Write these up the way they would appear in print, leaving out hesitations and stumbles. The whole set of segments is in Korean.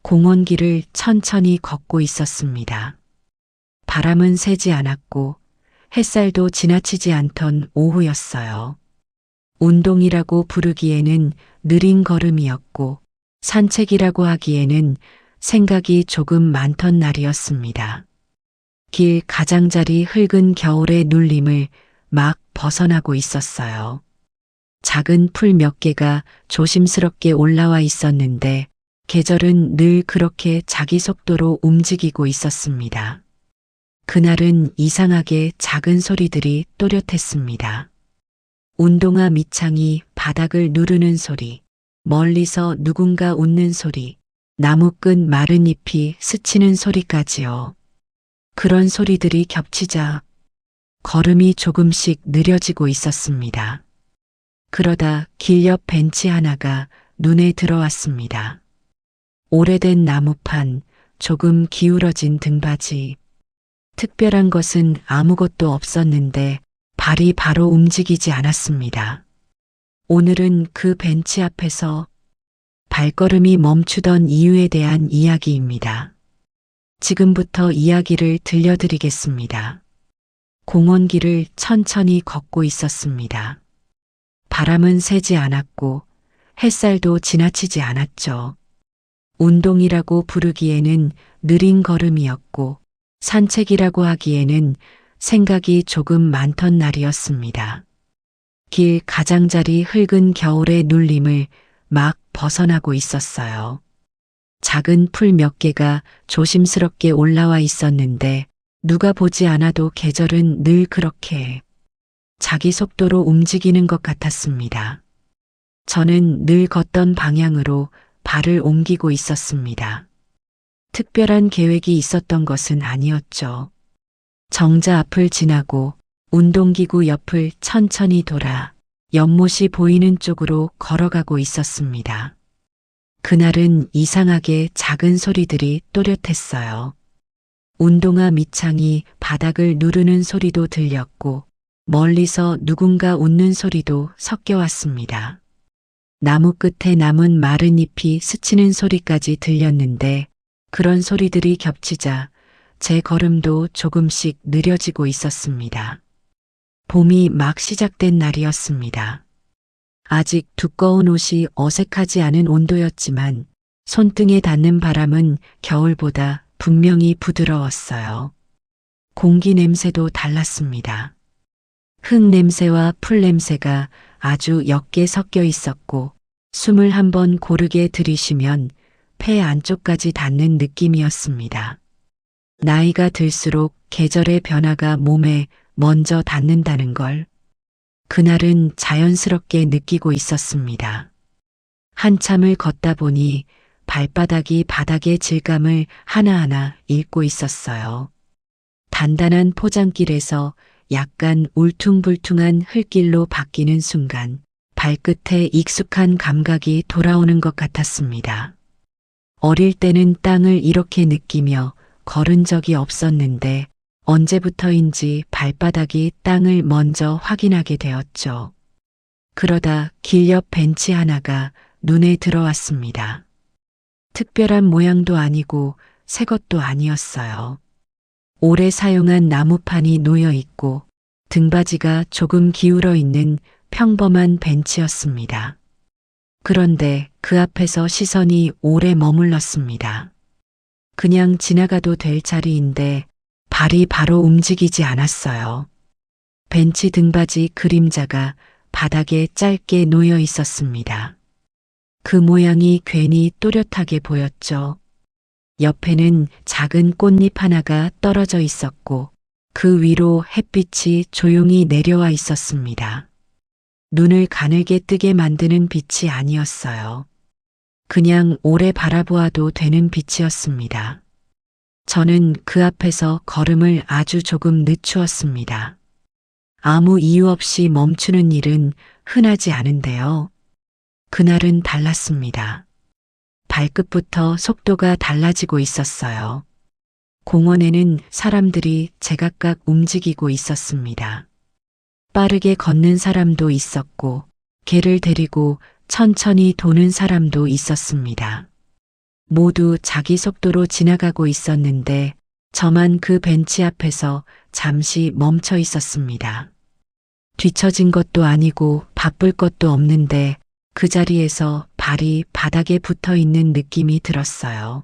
공원길을 천천히 걷고 있었습니다. 바람은 세지 않았고 햇살도 지나치지 않던 오후였어요. 운동이라고 부르기에는 느린 걸음이었고 산책이라고 하기에는 생각이 조금 많던 날이었습니다. 길 가장자리 흙은 겨울의 눌림을 막 벗어나고 있었어요. 작은 풀 몇 개가 조심스럽게 올라와 있었는데 계절은 늘 그렇게 자기 속도로 움직이고 있었습니다. 그날은 이상하게 작은 소리들이 또렷했습니다. 운동화 밑창이 바닥을 누르는 소리, 멀리서 누군가 웃는 소리, 나무끝 마른 잎이 스치는 소리까지요. 그런 소리들이 겹치자 걸음이 조금씩 느려지고 있었습니다. 그러다 길 옆 벤치 하나가 눈에 들어왔습니다. 오래된 나무판, 조금 기울어진 등받이. 특별한 것은 아무것도 없었는데 발이 바로 움직이지 않았습니다. 오늘은 그 벤치 앞에서 발걸음이 멈추던 이유에 대한 이야기입니다. 지금부터 이야기를 들려드리겠습니다. 공원길을 천천히 걷고 있었습니다. 바람은 세지 않았고 햇살도 지나치지 않았죠. 운동이라고 부르기에는 느린 걸음이었고 산책이라고 하기에는 생각이 조금 많던 날이었습니다. 길 가장자리 흙은 겨울의 눌림을 막 벗어나고 있었어요. 작은 풀 몇 개가 조심스럽게 올라와 있었는데 누가 보지 않아도 계절은 늘 그렇게 자기 속도로 움직이는 것 같았습니다. 저는 늘 걷던 방향으로 발을 옮기고 있었습니다. 특별한 계획이 있었던 것은 아니었죠. 정자 앞을 지나고 운동기구 옆을 천천히 돌아 연못이 보이는 쪽으로 걸어가고 있었습니다. 그날은 이상하게 작은 소리들이 또렷했어요. 운동화 밑창이 바닥을 누르는 소리도 들렸고 멀리서 누군가 웃는 소리도 섞여 왔습니다. 나무 끝에 남은 마른 잎이 스치는 소리까지 들렸는데 그런 소리들이 겹치자 제 걸음도 조금씩 느려지고 있었습니다. 봄이 막 시작된 날이었습니다. 아직 두꺼운 옷이 어색하지 않은 온도였지만 손등에 닿는 바람은 겨울보다 분명히 부드러웠어요. 공기 냄새도 달랐습니다. 흙 냄새와 풀 냄새가 아주 옅게 섞여 있었고 숨을 한번 고르게 들이쉬면 폐 안쪽까지 닿는 느낌이었습니다. 나이가 들수록 계절의 변화가 몸에 먼저 닿는다는 걸 그날은 자연스럽게 느끼고 있었습니다. 한참을 걷다 보니 발바닥이 바닥의 질감을 하나하나 읽고 있었어요. 단단한 포장길에서 약간 울퉁불퉁한 흙길로 바뀌는 순간 발끝에 익숙한 감각이 돌아오는 것 같았습니다. 어릴 때는 땅을 이렇게 느끼며 걸은 적이 없었는데 언제부터인지 발바닥이 땅을 먼저 확인하게 되었죠. 그러다 길 옆 벤치 하나가 눈에 들어왔습니다. 특별한 모양도 아니고 새 것도 아니었어요. 오래 사용한 나무판이 놓여 있고 등받이가 조금 기울어 있는 평범한 벤치였습니다. 그런데 그 앞에서 시선이 오래 머물렀습니다. 그냥 지나가도 될 자리인데 발이 바로 움직이지 않았어요. 벤치 등받이 그림자가 바닥에 짧게 놓여 있었습니다. 그 모양이 괜히 또렷하게 보였죠. 옆에는 작은 꽃잎 하나가 떨어져 있었고 그 위로 햇빛이 조용히 내려와 있었습니다. 눈을 가늘게 뜨게 만드는 빛이 아니었어요. 그냥 오래 바라보아도 되는 빛이었습니다. 저는 그 앞에서 걸음을 아주 조금 늦추었습니다. 아무 이유 없이 멈추는 일은 흔하지 않은데요. 그날은 달랐습니다. 발끝부터 속도가 달라지고 있었어요. 공원에는 사람들이 제각각 움직이고 있었습니다. 빠르게 걷는 사람도 있었고 개를 데리고 천천히 도는 사람도 있었습니다. 모두 자기 속도로 지나가고 있었는데 저만 그 벤치 앞에서 잠시 멈춰 있었습니다. 뒤처진 것도 아니고 바쁠 것도 없는데 그 자리에서 발이 바닥에 붙어 있는 느낌이 들었어요.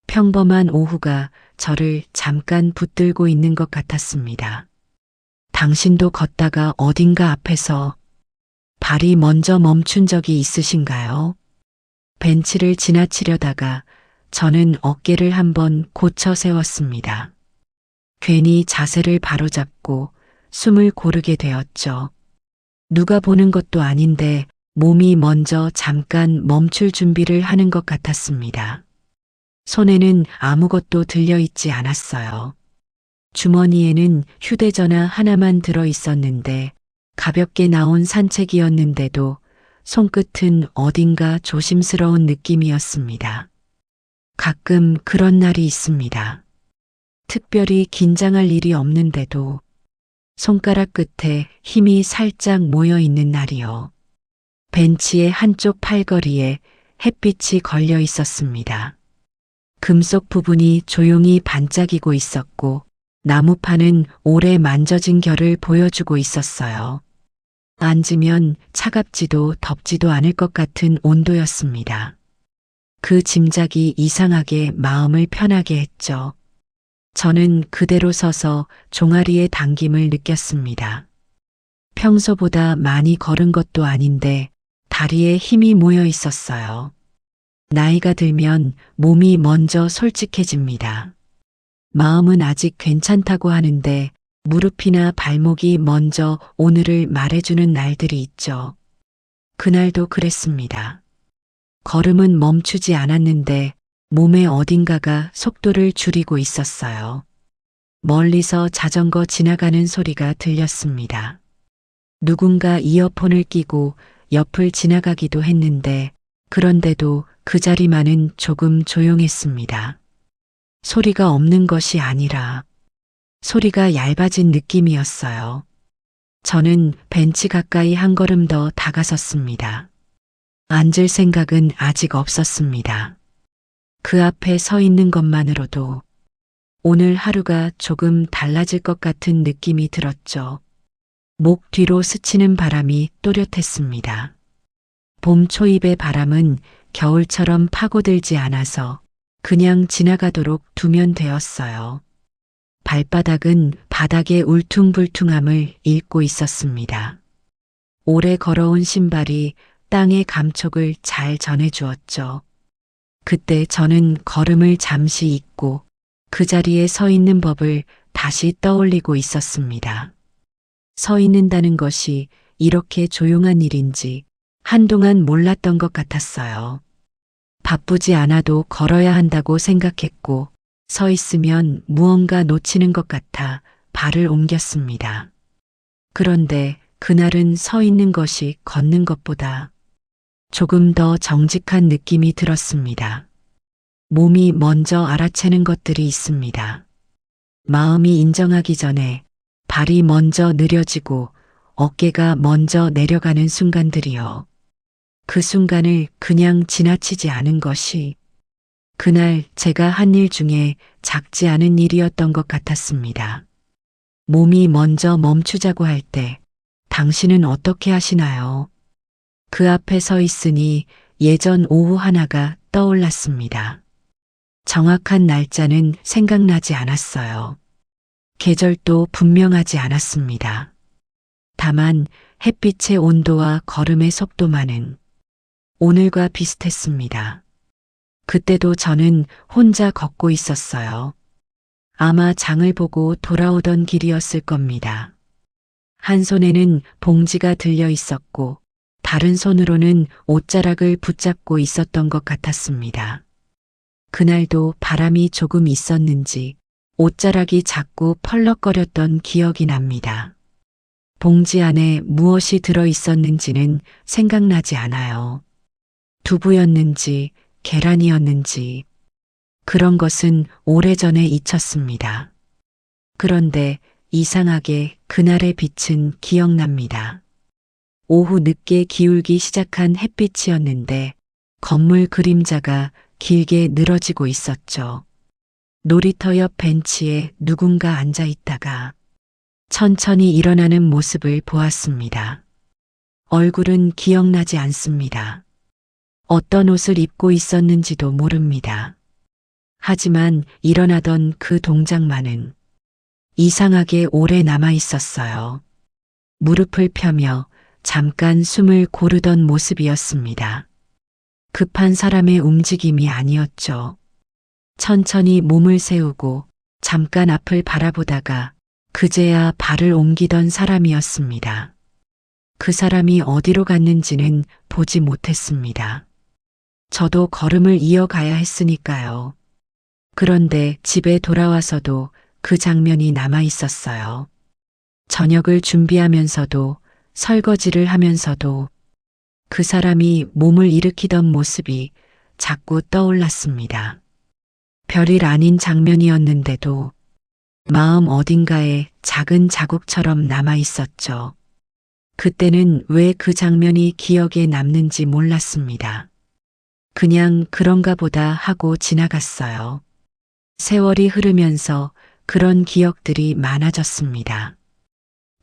평범한 오후가 저를 잠깐 붙들고 있는 것 같았습니다. 당신도 걷다가 어딘가 앞에서 발이 먼저 멈춘 적이 있으신가요? 벤치를 지나치려다가 저는 어깨를 한번 고쳐 세웠습니다. 괜히 자세를 바로잡고 숨을 고르게 되었죠. 누가 보는 것도 아닌데 몸이 먼저 잠깐 멈출 준비를 하는 것 같았습니다. 손에는 아무것도 들려있지 않았어요. 주머니에는 휴대전화 하나만 들어 있었는데 가볍게 나온 산책이었는데도 손끝은 어딘가 조심스러운 느낌이었습니다. 가끔 그런 날이 있습니다. 특별히 긴장할 일이 없는데도 손가락 끝에 힘이 살짝 모여 있는 날이요. 벤치의 한쪽 팔걸이에 햇빛이 걸려 있었습니다. 금속 부분이 조용히 반짝이고 있었고 나무판은 오래 만져진 결을 보여주고 있었어요. 앉으면 차갑지도 덥지도 않을 것 같은 온도였습니다. 그 짐작이 이상하게 마음을 편하게 했죠. 저는 그대로 서서 종아리의 당김을 느꼈습니다. 평소보다 많이 걸은 것도 아닌데 다리에 힘이 모여 있었어요. 나이가 들면 몸이 먼저 솔직해집니다. 마음은 아직 괜찮다고 하는데 무릎이나 발목이 먼저 오늘을 말해주는 날들이 있죠. 그날도 그랬습니다. 걸음은 멈추지 않았는데 몸의 어딘가가 속도를 줄이고 있었어요. 멀리서 자전거 지나가는 소리가 들렸습니다. 누군가 이어폰을 끼고 옆을 지나가기도 했는데 그런데도 그 자리만은 조금 조용했습니다. 소리가 없는 것이 아니라 소리가 얇아진 느낌이었어요. 저는 벤치 가까이 한 걸음 더 다가섰습니다. 앉을 생각은 아직 없었습니다. 그 앞에 서 있는 것만으로도 오늘 하루가 조금 달라질 것 같은 느낌이 들었죠. 목 뒤로 스치는 바람이 또렷했습니다. 봄 초입의 바람은 겨울처럼 파고들지 않아서 그냥 지나가도록 두면 되었어요. 발바닥은 바닥의 울퉁불퉁함을 읽고 있었습니다. 오래 걸어온 신발이 땅의 감촉을 잘 전해주었죠. 그때 저는 걸음을 잠시 잊고 그 자리에 서 있는 법을 다시 떠올리고 있었습니다. 서 있는다는 것이 이렇게 조용한 일인지 한동안 몰랐던 것 같았어요. 바쁘지 않아도 걸어야 한다고 생각했고 서 있으면 무언가 놓치는 것 같아 발을 옮겼습니다. 그런데 그날은 서 있는 것이 걷는 것보다 조금 더 정직한 느낌이 들었습니다. 몸이 먼저 알아채는 것들이 있습니다. 마음이 인정하기 전에 발이 먼저 느려지고 어깨가 먼저 내려가는 순간들이요. 그 순간을 그냥 지나치지 않은 것이 그날 제가 한 일 중에 작지 않은 일이었던 것 같았습니다. 몸이 먼저 멈추자고 할 때 당신은 어떻게 하시나요? 그 앞에 서 있으니 예전 오후 하나가 떠올랐습니다. 정확한 날짜는 생각나지 않았어요. 계절도 분명하지 않았습니다. 다만 햇빛의 온도와 걸음의 속도만은 오늘과 비슷했습니다. 그때도 저는 혼자 걷고 있었어요. 아마 장을 보고 돌아오던 길이었을 겁니다. 한 손에는 봉지가 들려 있었고 다른 손으로는 옷자락을 붙잡고 있었던 것 같았습니다. 그날도 바람이 조금 있었는지 옷자락이 자꾸 펄럭거렸던 기억이 납니다. 봉지 안에 무엇이 들어 있었는지는 생각나지 않아요. 두부였는지 계란이었는지 그런 것은 오래전에 잊혔습니다. 그런데 이상하게 그날의 빛은 기억납니다. 오후 늦게 기울기 시작한 햇빛이었는데 건물 그림자가 길게 늘어지고 있었죠. 놀이터 옆 벤치에 누군가 앉아 있다가 천천히 일어나는 모습을 보았습니다. 얼굴은 기억나지 않습니다. 어떤 옷을 입고 있었는지도 모릅니다. 하지만 일어나던 그 동작만은 이상하게 오래 남아 있었어요. 무릎을 펴며 잠깐 숨을 고르던 모습이었습니다. 급한 사람의 움직임이 아니었죠. 천천히 몸을 세우고 잠깐 앞을 바라보다가 그제야 발을 옮기던 사람이었습니다. 그 사람이 어디로 갔는지는 보지 못했습니다. 저도 걸음을 이어가야 했으니까요. 그런데 집에 돌아와서도 그 장면이 남아 있었어요. 저녁을 준비하면서도 설거지를 하면서도 그 사람이 몸을 일으키던 모습이 자꾸 떠올랐습니다. 별일 아닌 장면이었는데도 마음 어딘가에 작은 자국처럼 남아 있었죠. 그때는 왜 그 장면이 기억에 남는지 몰랐습니다. 그냥 그런가 보다 하고 지나갔어요. 세월이 흐르면서 그런 기억들이 많아졌습니다.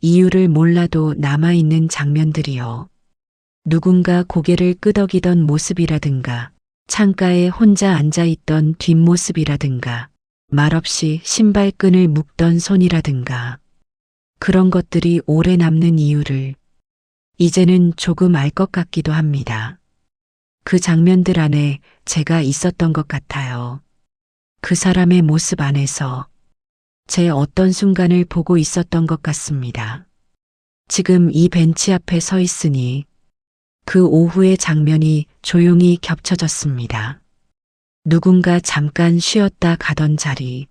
이유를 몰라도 남아있는 장면들이요. 누군가 고개를 끄덕이던 모습이라든가, 창가에 혼자 앉아있던 뒷모습이라든가, 말없이 신발끈을 묶던 손이라든가, 그런 것들이 오래 남는 이유를 이제는 조금 알 것 같기도 합니다. 그 장면들 안에 제가 있었던 것 같아요. 그 사람의 모습 안에서 제 어떤 순간을 보고 있었던 것 같습니다. 지금 이 벤치 앞에 서 있으니 그 오후의 장면이 조용히 겹쳐졌습니다. 누군가 잠깐 쉬었다 가던 자리,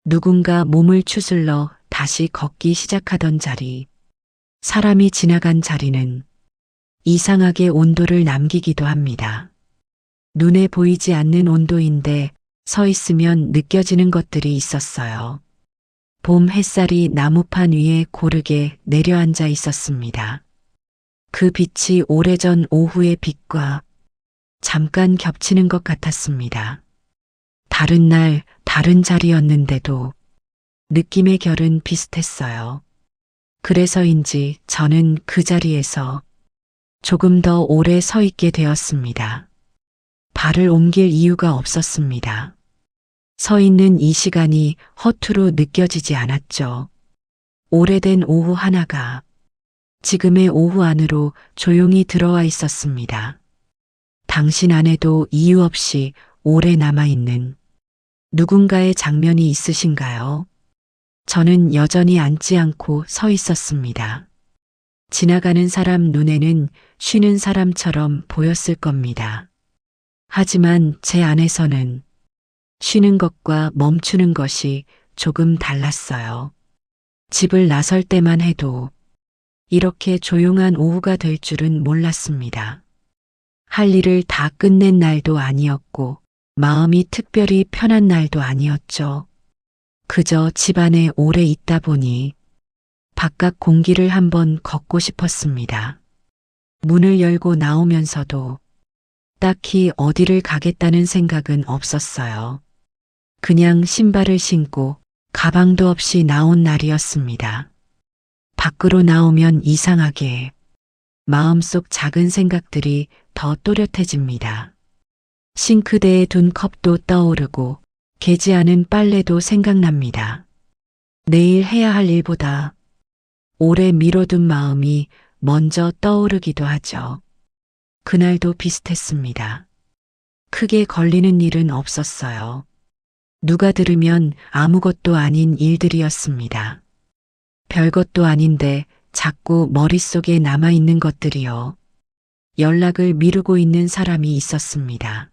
누군가 몸을 추슬러 다시 걷기 시작하던 자리, 사람이 지나간 자리는 이상하게 온도를 남기기도 합니다. 눈에 보이지 않는 온도인데 서 있으면 느껴지는 것들이 있었어요. 봄 햇살이 나무판 위에 고르게 내려앉아 있었습니다. 그 빛이 오래전 오후의 빛과 잠깐 겹치는 것 같았습니다. 다른 날, 다른 자리였는데도 느낌의 결은 비슷했어요. 그래서인지 저는 그 자리에서 조금 더 오래 서 있게 되었습니다. 발을 옮길 이유가 없었습니다. 서 있는 이 시간이 허투루 느껴지지 않았죠. 오래된 오후 하나가 지금의 오후 안으로 조용히 들어와 있었습니다. 당신 안에도 이유 없이 오래 남아있는 누군가의 장면이 있으신가요? 저는 여전히 앉지 않고 서 있었습니다. 지나가는 사람 눈에는 쉬는 사람처럼 보였을 겁니다. 하지만 제 안에서는 쉬는 것과 멈추는 것이 조금 달랐어요. 집을 나설 때만 해도 이렇게 조용한 오후가 될 줄은 몰랐습니다. 할 일을 다 끝낸 날도 아니었고 마음이 특별히 편한 날도 아니었죠. 그저 집 안에 오래 있다 보니 바깥 공기를 한번 걷고 싶었습니다. 문을 열고 나오면서도 딱히 어디를 가겠다는 생각은 없었어요. 그냥 신발을 신고 가방도 없이 나온 날이었습니다. 밖으로 나오면 이상하게 마음속 작은 생각들이 더 또렷해집니다. 싱크대에 둔 컵도 떠오르고 개지 않은 빨래도 생각납니다. 내일 해야 할 일보다 오래 미뤄둔 마음이 먼저 떠오르기도 하죠. 그날도 비슷했습니다. 크게 걸리는 일은 없었어요. 누가 들으면 아무것도 아닌 일들이었습니다. 별것도 아닌데 자꾸 머릿속에 남아있는 것들이요. 연락을 미루고 있는 사람이 있었습니다.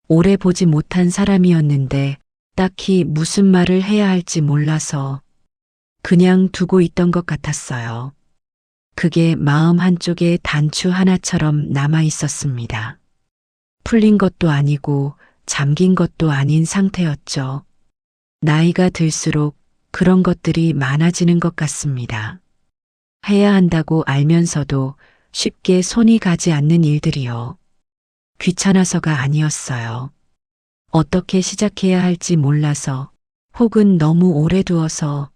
오래 보지 못한 사람이었는데 딱히 무슨 말을 해야 할지 몰라서 그냥 두고 있던 것 같았어요. 그게 마음 한쪽에 단추 하나처럼 남아 있었습니다. 풀린 것도 아니고 잠긴 것도 아닌 상태였죠. 나이가 들수록 그런 것들이 많아지는 것 같습니다. 해야 한다고 알면서도 쉽게 손이 가지 않는 일들이요. 귀찮아서가 아니었어요. 어떻게 시작해야 할지 몰라서 혹은 너무 오래 두어서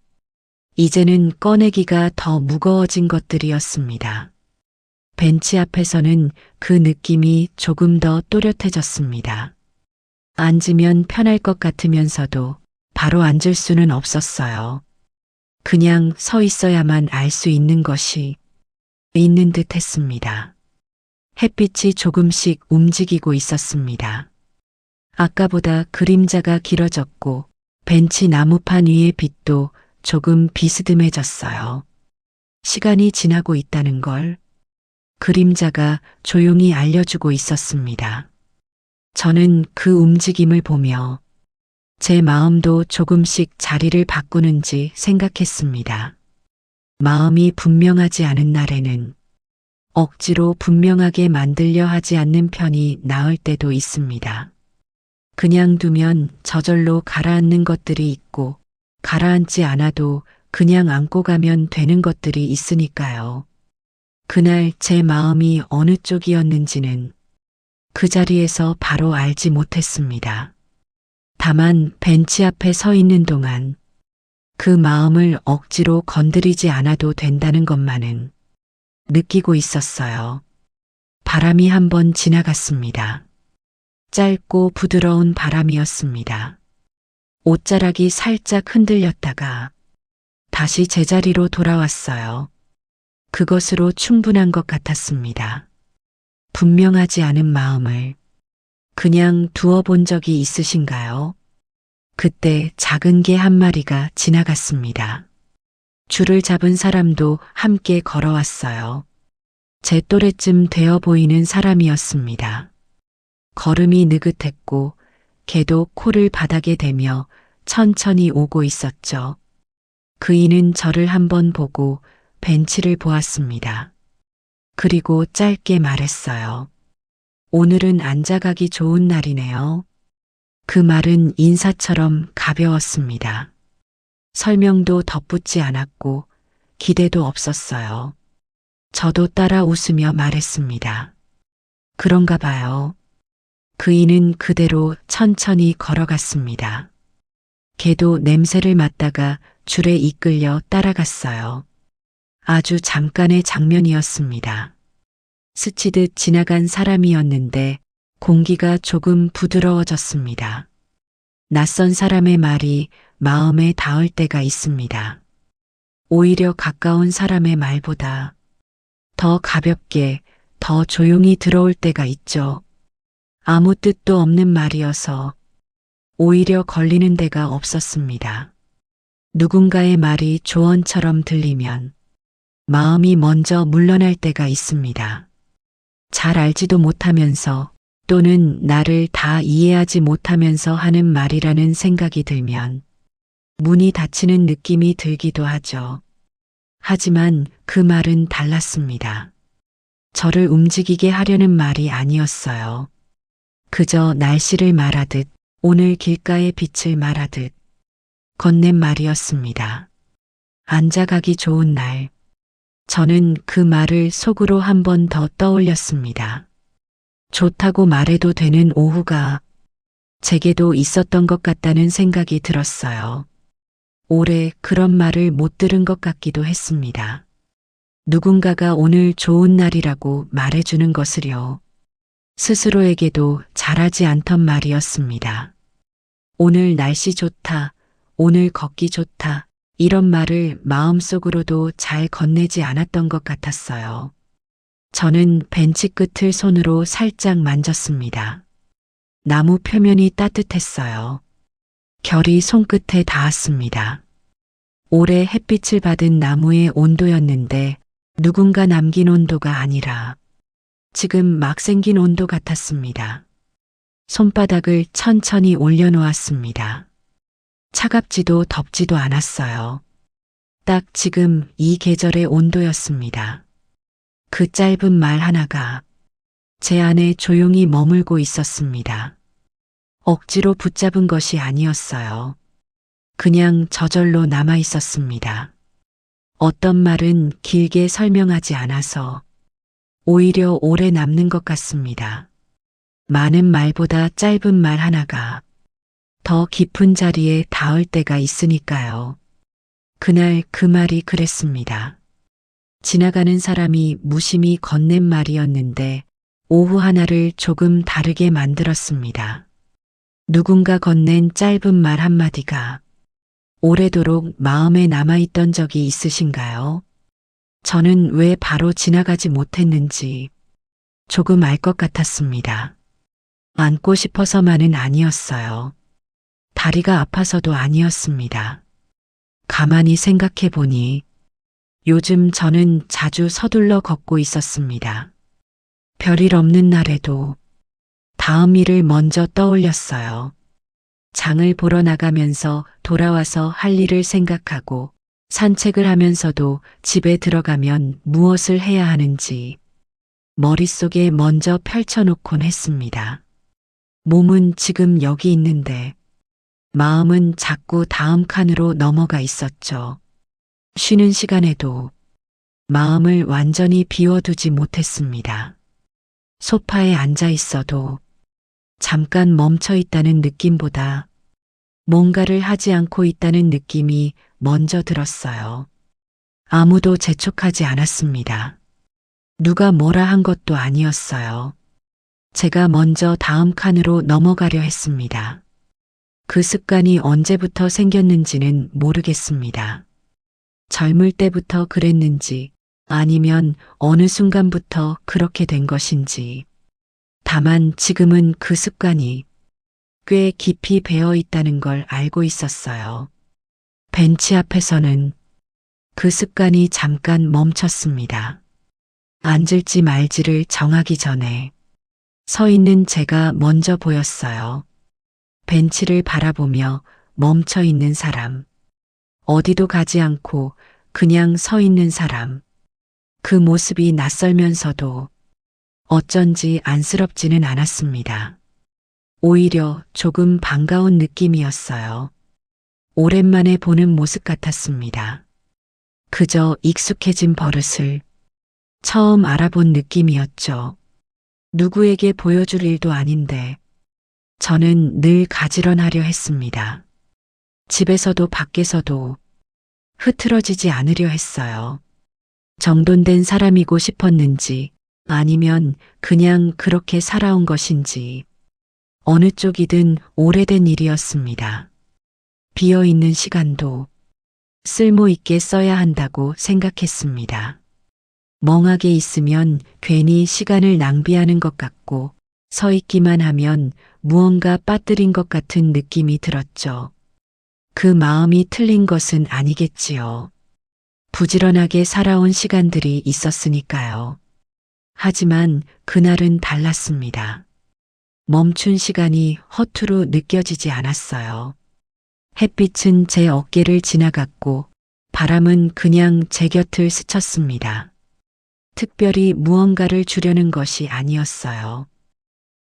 이제는 꺼내기가 더 무거워진 것들이었습니다. 벤치 앞에서는 그 느낌이 조금 더 또렷해졌습니다. 앉으면 편할 것 같으면서도 바로 앉을 수는 없었어요. 그냥 서 있어야만 알 수 있는 것이 있는 듯 했습니다. 햇빛이 조금씩 움직이고 있었습니다. 아까보다 그림자가 길어졌고 벤치 나무판 위의 빛도 조금 비스듬해졌어요. 시간이 지나고 있다는 걸 그림자가 조용히 알려주고 있었습니다. 저는 그 움직임을 보며 제 마음도 조금씩 자리를 바꾸는지 생각했습니다. 마음이 분명하지 않은 날에는 억지로 분명하게 만들려 하지 않는 편이 나을 때도 있습니다. 그냥 두면 저절로 가라앉는 것들이 있고 가라앉지 않아도 그냥 안고 가면 되는 것들이 있으니까요. 그날 제 마음이 어느 쪽이었는지는 그 자리에서 바로 알지 못했습니다. 다만 벤치 앞에 서 있는 동안 그 마음을 억지로 건드리지 않아도 된다는 것만은 느끼고 있었어요. 바람이 한번 지나갔습니다. 짧고 부드러운 바람이었습니다. 옷자락이 살짝 흔들렸다가 다시 제자리로 돌아왔어요. 그것으로 충분한 것 같았습니다. 분명하지 않은 마음을 그냥 두어본 적이 있으신가요? 그때 작은 개 한 마리가 지나갔습니다. 줄을 잡은 사람도 함께 걸어왔어요. 제 또래쯤 되어 보이는 사람이었습니다. 걸음이 느긋했고 개도 코를 바닥에 대며 천천히 오고 있었죠. 그이는 저를 한번 보고 벤치를 보았습니다. 그리고 짧게 말했어요. 오늘은 앉아가기 좋은 날이네요. 그 말은 인사처럼 가벼웠습니다. 설명도 덧붙지 않았고 기대도 없었어요. 저도 따라 웃으며 말했습니다. 그런가 봐요. 그이는 그대로 천천히 걸어갔습니다. 개도 냄새를 맡다가 줄에 이끌려 따라갔어요. 아주 잠깐의 장면이었습니다. 스치듯 지나간 사람이었는데 공기가 조금 부드러워졌습니다. 낯선 사람의 말이 마음에 닿을 때가 있습니다. 오히려 가까운 사람의 말보다 더 가볍게, 더 조용히 들어올 때가 있죠. 아무 뜻도 없는 말이어서 오히려 걸리는 데가 없었습니다. 누군가의 말이 조언처럼 들리면 마음이 먼저 물러날 때가 있습니다. 잘 알지도 못하면서 또는 나를 다 이해하지 못하면서 하는 말이라는 생각이 들면 문이 닫히는 느낌이 들기도 하죠. 하지만 그 말은 달랐습니다. 저를 움직이게 하려는 말이 아니었어요. 그저 날씨를 말하듯 오늘 길가의 빛을 말하듯 건넨 말이었습니다. 앉아가기 좋은 날. 저는 그 말을 속으로 한 번 더 떠올렸습니다. 좋다고 말해도 되는 오후가 제게도 있었던 것 같다는 생각이 들었어요. 오래 그런 말을 못 들은 것 같기도 했습니다. 누군가가 오늘 좋은 날이라고 말해주는 것을요. 스스로에게도 잘하지 않던 말이었습니다. 오늘 날씨 좋다, 오늘 걷기 좋다, 이런 말을 마음속으로도 잘 건네지 않았던 것 같았어요. 저는 벤치 끝을 손으로 살짝 만졌습니다. 나무 표면이 따뜻했어요. 결이 손끝에 닿았습니다. 오래 햇빛을 받은 나무의 온도였는데 누군가 남긴 온도가 아니라 지금 막 생긴 온도 같았습니다. 손바닥을 천천히 올려놓았습니다. 차갑지도 덥지도 않았어요. 딱 지금 이 계절의 온도였습니다. 그 짧은 말 하나가 제 안에 조용히 머물고 있었습니다. 억지로 붙잡은 것이 아니었어요. 그냥 저절로 남아 있었습니다. 어떤 말은 길게 설명하지 않아서 오히려 오래 남는 것 같습니다. 많은 말보다 짧은 말 하나가 더 깊은 자리에 닿을 때가 있으니까요. 그날 그 말이 그랬습니다. 지나가는 사람이 무심히 건넨 말이었는데 오후 하나를 조금 다르게 만들었습니다. 누군가 건넨 짧은 말 한마디가 오래도록 마음에 남아있던 적이 있으신가요? 저는 왜 바로 지나가지 못했는지 조금 알 것 같았습니다. 안고 싶어서만은 아니었어요. 다리가 아파서도 아니었습니다. 가만히 생각해 보니 요즘 저는 자주 서둘러 걷고 있었습니다. 별일 없는 날에도 다음 일을 먼저 떠올렸어요. 장을 보러 나가면서 돌아와서 할 일을 생각하고 산책을 하면서도 집에 들어가면 무엇을 해야 하는지 머릿속에 먼저 펼쳐놓곤 했습니다. 몸은 지금 여기 있는데 마음은 자꾸 다음 칸으로 넘어가 있었죠. 쉬는 시간에도 마음을 완전히 비워두지 못했습니다. 소파에 앉아 있어도 잠깐 멈춰 있다는 느낌보다 뭔가를 하지 않고 있다는 느낌이 먼저 들었어요. 아무도 재촉하지 않았습니다. 누가 뭐라 한 것도 아니었어요. 제가 먼저 다음 칸으로 넘어가려 했습니다. 그 습관이 언제부터 생겼는지는 모르겠습니다. 젊을 때부터 그랬는지 아니면 어느 순간부터 그렇게 된 것인지. 다만 지금은 그 습관이 꽤 깊이 배어 있다는 걸 알고 있었어요. 벤치 앞에서는 그 습관이 잠깐 멈췄습니다. 앉을지 말지를 정하기 전에 서 있는 제가 먼저 보였어요. 벤치를 바라보며 멈춰 있는 사람. 어디도 가지 않고 그냥 서 있는 사람. 그 모습이 낯설면서도 어쩐지 안쓰럽지는 않았습니다. 오히려 조금 반가운 느낌이었어요. 오랜만에 보는 모습 같았습니다. 그저 익숙해진 버릇을 처음 알아본 느낌이었죠. 누구에게 보여줄 일도 아닌데 저는 늘 가지런하려 했습니다. 집에서도 밖에서도 흐트러지지 않으려 했어요. 정돈된 사람이고 싶었는지 아니면 그냥 그렇게 살아온 것인지 어느 쪽이든 오래된 일이었습니다. 비어있는 시간도 쓸모 있게 써야 한다고 생각했습니다. 멍하게 있으면 괜히 시간을 낭비하는 것 같고 서 있기만 하면 무언가 빠뜨린 것 같은 느낌이 들었죠. 그 마음이 틀린 것은 아니겠지요. 부지런하게 살아온 시간들이 있었으니까요. 하지만 그날은 달랐습니다. 멈춘 시간이 허투루 느껴지지 않았어요. 햇빛은 제 어깨를 지나갔고 바람은 그냥 제 곁을 스쳤습니다. 특별히 무언가를 주려는 것이 아니었어요.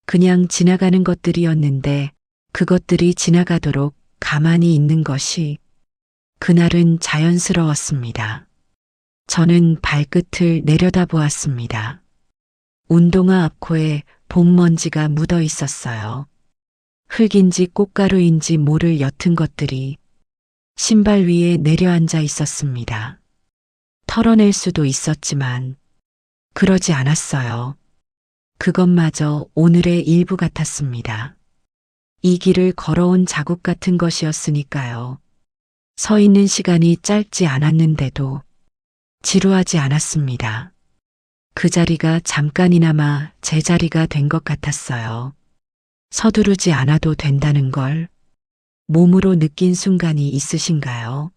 그냥 지나가는 것들이었는데 그것들이 지나가도록 가만히 있는 것이 그날은 자연스러웠습니다. 저는 발끝을 내려다보았습니다. 운동화 앞코에 봄먼지가 묻어 있었어요. 흙인지 꽃가루인지 모를 옅은 것들이 신발 위에 내려앉아 있었습니다. 털어낼 수도 있었지만 그러지 않았어요. 그것마저 오늘의 일부 같았습니다. 이 길을 걸어온 자국 같은 것이었으니까요. 서 있는 시간이 짧지 않았는데도 지루하지 않았습니다. 그 자리가 잠깐이나마 제 자리가 된 것 같았어요. 서두르지 않아도 된다는 걸 몸으로 느낀 순간이 있으신가요?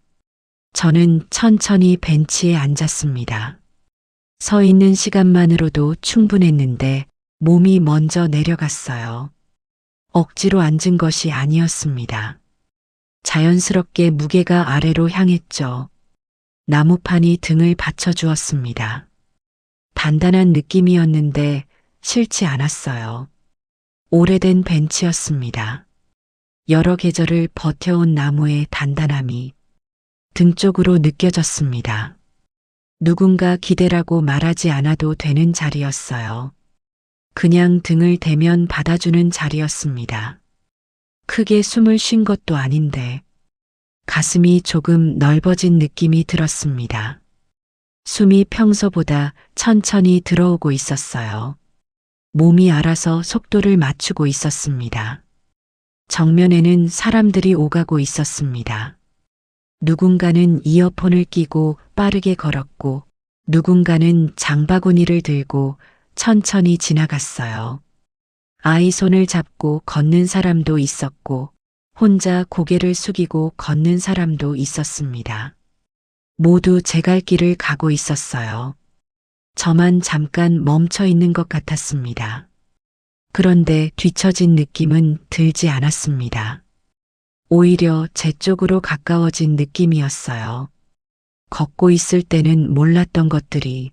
저는 천천히 벤치에 앉았습니다. 서 있는 시간만으로도 충분했는데 몸이 먼저 내려갔어요. 억지로 앉은 것이 아니었습니다. 자연스럽게 무게가 아래로 향했죠. 나무판이 등을 받쳐주었습니다. 단단한 느낌이었는데 싫지 않았어요. 오래된 벤치였습니다. 여러 계절을 버텨온 나무의 단단함이 등 쪽으로 느껴졌습니다. 누군가 기대라고 말하지 않아도 되는 자리였어요. 그냥 등을 대면 받아주는 자리였습니다. 크게 숨을 쉰 것도 아닌데 가슴이 조금 넓어진 느낌이 들었습니다. 숨이 평소보다 천천히 들어오고 있었어요. 몸이 알아서 속도를 맞추고 있었습니다. 정면에는 사람들이 오가고 있었습니다. 누군가는 이어폰을 끼고 빠르게 걸었고 누군가는 장바구니를 들고 천천히 지나갔어요. 아이 손을 잡고 걷는 사람도 있었고 혼자 고개를 숙이고 걷는 사람도 있었습니다. 모두 제 갈 길을 가고 있었어요. 저만 잠깐 멈춰 있는 것 같았습니다. 그런데 뒤처진 느낌은 들지 않았습니다. 오히려 제 쪽으로 가까워진 느낌이었어요. 걷고 있을 때는 몰랐던 것들이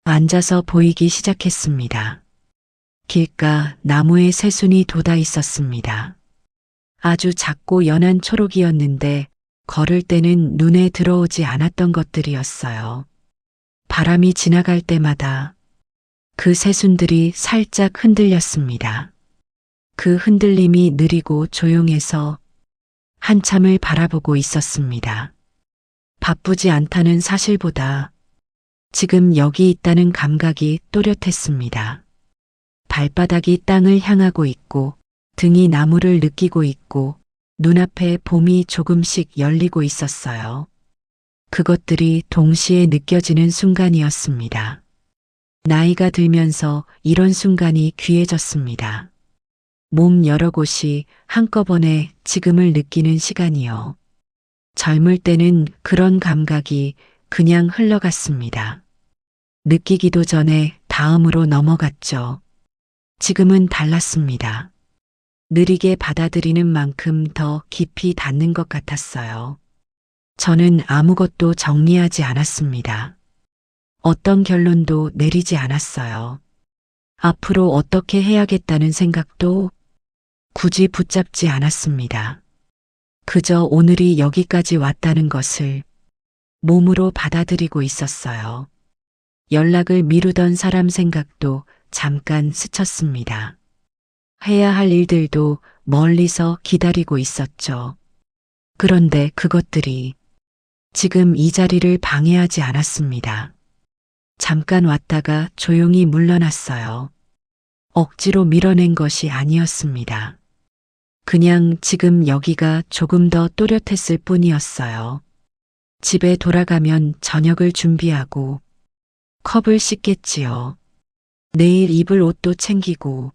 앉아서 보이기 시작했습니다. 길가 나무에 새순이 돋아 있었습니다. 아주 작고 연한 초록이었는데 걸을 때는 눈에 들어오지 않았던 것들이었어요. 바람이 지나갈 때마다 그 새순들이 살짝 흔들렸습니다. 그 흔들림이 느리고 조용해서 한참을 바라보고 있었습니다. 바쁘지 않다는 사실보다 지금 여기 있다는 감각이 또렷했습니다. 발바닥이 땅을 향하고 있고 등이 나무를 느끼고 있고 눈앞에 봄이 조금씩 열리고 있었어요. 그것들이 동시에 느껴지는 순간이었습니다. 나이가 들면서 이런 순간이 귀해졌습니다. 몸 여러 곳이 한꺼번에 지금을 느끼는 시간이요. 젊을 때는 그런 감각이 그냥 흘러갔습니다. 느끼기도 전에 다음으로 넘어갔죠. 지금은 달랐습니다. 느리게 받아들이는 만큼 더 깊이 닿는 것 같았어요. 저는 아무것도 정리하지 않았습니다. 어떤 결론도 내리지 않았어요. 앞으로 어떻게 해야겠다는 생각도 굳이 붙잡지 않았습니다. 그저 오늘이 여기까지 왔다는 것을 몸으로 받아들이고 있었어요. 연락을 미루던 사람 생각도 잠깐 스쳤습니다. 해야 할 일들도 멀리서 기다리고 있었죠. 그런데 그것들이 지금 이 자리를 방해하지 않았습니다. 잠깐 왔다가 조용히 물러났어요. 억지로 밀어낸 것이 아니었습니다. 그냥 지금 여기가 조금 더 또렷했을 뿐이었어요. 집에 돌아가면 저녁을 준비하고 컵을 씻겠지요. 내일 입을 옷도 챙기고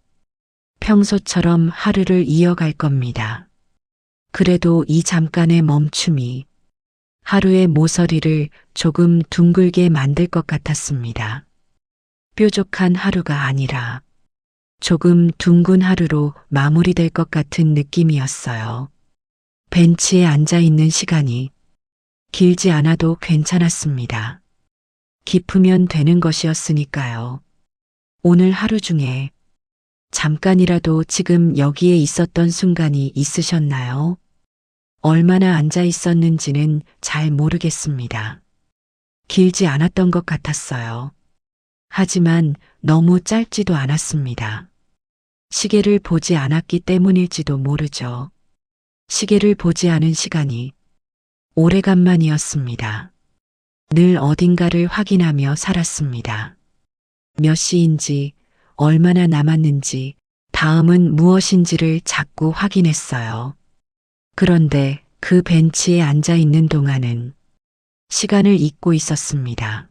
평소처럼 하루를 이어갈 겁니다. 그래도 이 잠깐의 멈춤이 하루의 모서리를 조금 둥글게 만들 것 같았습니다. 뾰족한 하루가 아니라 조금 둥근 하루로 마무리될 것 같은 느낌이었어요. 벤치에 앉아 있는 시간이 길지 않아도 괜찮았습니다. 깊으면 되는 것이었으니까요. 오늘 하루 중에 잠깐이라도 지금 여기에 있었던 순간이 있으셨나요? 얼마나 앉아 있었는지는 잘 모르겠습니다. 길지 않았던 것 같았어요. 하지만 너무 짧지도 않았습니다. 시계를 보지 않았기 때문일지도 모르죠. 시계를 보지 않은 시간이 오래간만이었습니다. 늘 어딘가를 확인하며 살았습니다. 몇 시인지, 얼마나 남았는지, 다음은 무엇인지를 자꾸 확인했어요. 그런데 그 벤치에 앉아 있는 동안은 시간을 잊고 있었습니다.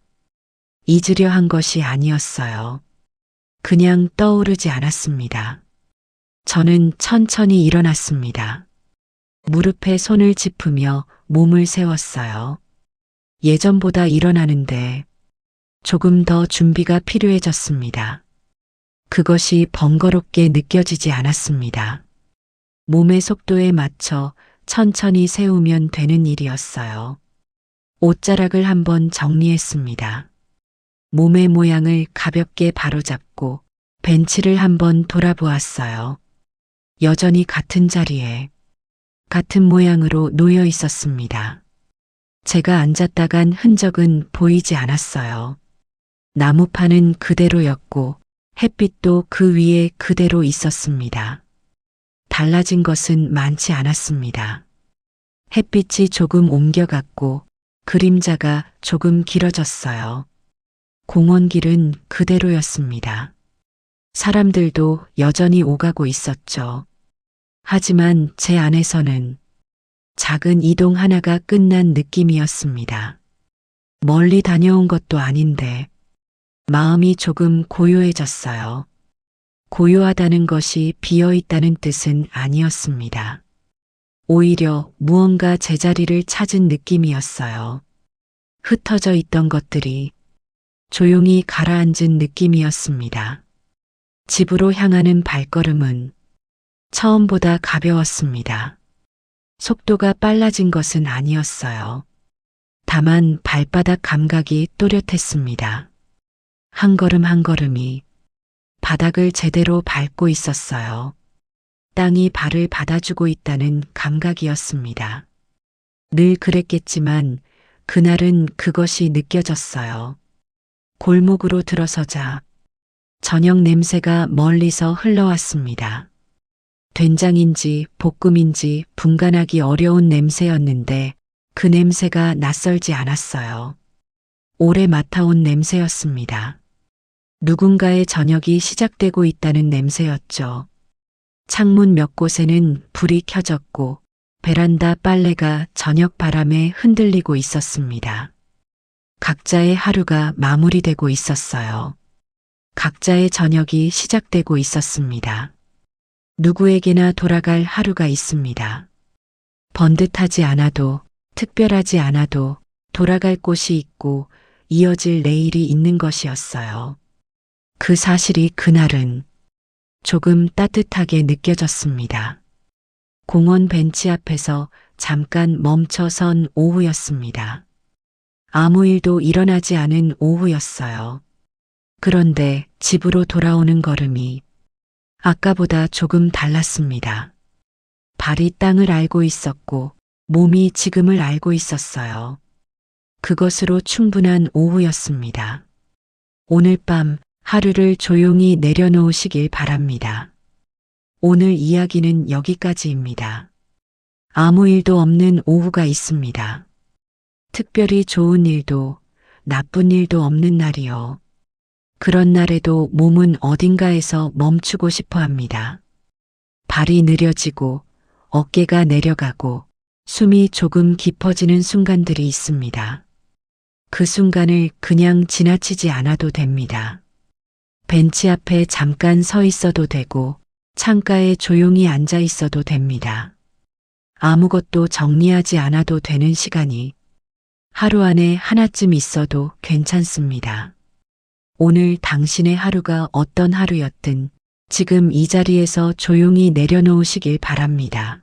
잊으려 한 것이 아니었어요. 그냥 떠오르지 않았습니다. 저는 천천히 일어났습니다. 무릎에 손을 짚으며 몸을 세웠어요. 예전보다 일어나는데 조금 더 준비가 필요해졌습니다. 그것이 번거롭게 느껴지지 않았습니다. 몸의 속도에 맞춰 천천히 세우면 되는 일이었어요. 옷자락을 한번 정리했습니다. 몸의 모양을 가볍게 바로잡고 벤치를 한번 돌아보았어요. 여전히 같은 자리에 같은 모양으로 놓여 있었습니다. 제가 앉았다간 흔적은 보이지 않았어요. 나무판은 그대로였고 햇빛도 그 위에 그대로 있었습니다. 달라진 것은 많지 않았습니다. 햇빛이 조금 옮겨갔고 그림자가 조금 길어졌어요. 공원길은 그대로였습니다. 사람들도 여전히 오가고 있었죠. 하지만 제 안에서는 작은 이동 하나가 끝난 느낌이었습니다. 멀리 다녀온 것도 아닌데 마음이 조금 고요해졌어요. 고요하다는 것이 비어있다는 뜻은 아니었습니다. 오히려 무언가 제자리를 찾은 느낌이었어요. 흩어져 있던 것들이 조용히 가라앉은 느낌이었습니다. 집으로 향하는 발걸음은 처음보다 가벼웠습니다. 속도가 빨라진 것은 아니었어요. 다만 발바닥 감각이 또렷했습니다. 한 걸음 한 걸음이 바닥을 제대로 밟고 있었어요. 땅이 발을 받아주고 있다는 감각이었습니다. 늘 그랬겠지만 그날은 그것이 느껴졌어요. 골목으로 들어서자 저녁 냄새가 멀리서 흘러왔습니다. 된장인지 볶음인지 분간하기 어려운 냄새였는데 그 냄새가 낯설지 않았어요. 오래 맡아온 냄새였습니다. 누군가의 저녁이 시작되고 있다는 냄새였죠. 창문 몇 곳에는 불이 켜졌고 베란다 빨래가 저녁 바람에 흔들리고 있었습니다. 각자의 하루가 마무리되고 있었어요. 각자의 저녁이 시작되고 있었습니다. 누구에게나 돌아갈 하루가 있습니다. 번듯하지 않아도 특별하지 않아도 돌아갈 곳이 있고 이어질 내일이 있는 것이었어요. 그 사실이 그날은 조금 따뜻하게 느껴졌습니다. 공원 벤치 앞에서 잠깐 멈춰선 오후였습니다. 아무 일도 일어나지 않은 오후였어요. 그런데 집으로 돌아오는 걸음이 아까보다 조금 달랐습니다. 발이 땅을 알고 있었고 몸이 지금을 알고 있었어요. 그것으로 충분한 오후였습니다. 오늘 밤 하루를 조용히 내려놓으시길 바랍니다. 오늘 이야기는 여기까지입니다. 아무 일도 없는 오후가 있습니다. 특별히 좋은 일도 나쁜 일도 없는 날이요. 그런 날에도 몸은 어딘가에서 멈추고 싶어 합니다. 발이 느려지고 어깨가 내려가고 숨이 조금 깊어지는 순간들이 있습니다. 그 순간을 그냥 지나치지 않아도 됩니다. 벤치 앞에 잠깐 서 있어도 되고 창가에 조용히 앉아 있어도 됩니다. 아무것도 정리하지 않아도 되는 시간이 하루 안에 하나쯤 있어도 괜찮습니다. 오늘 당신의 하루가 어떤 하루였든 지금 이 자리에서 조용히 내려놓으시길 바랍니다.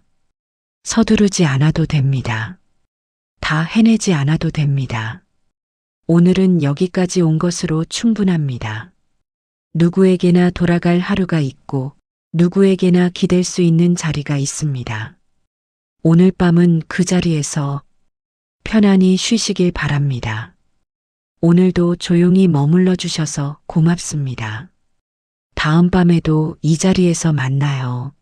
서두르지 않아도 됩니다. 다 해내지 않아도 됩니다. 오늘은 여기까지 온 것으로 충분합니다. 누구에게나 돌아갈 하루가 있고 누구에게나 기댈 수 있는 자리가 있습니다. 오늘 밤은 그 자리에서 편안히 쉬시길 바랍니다. 오늘도 조용히 머물러 주셔서 고맙습니다. 다음 밤에도 이 자리에서 만나요.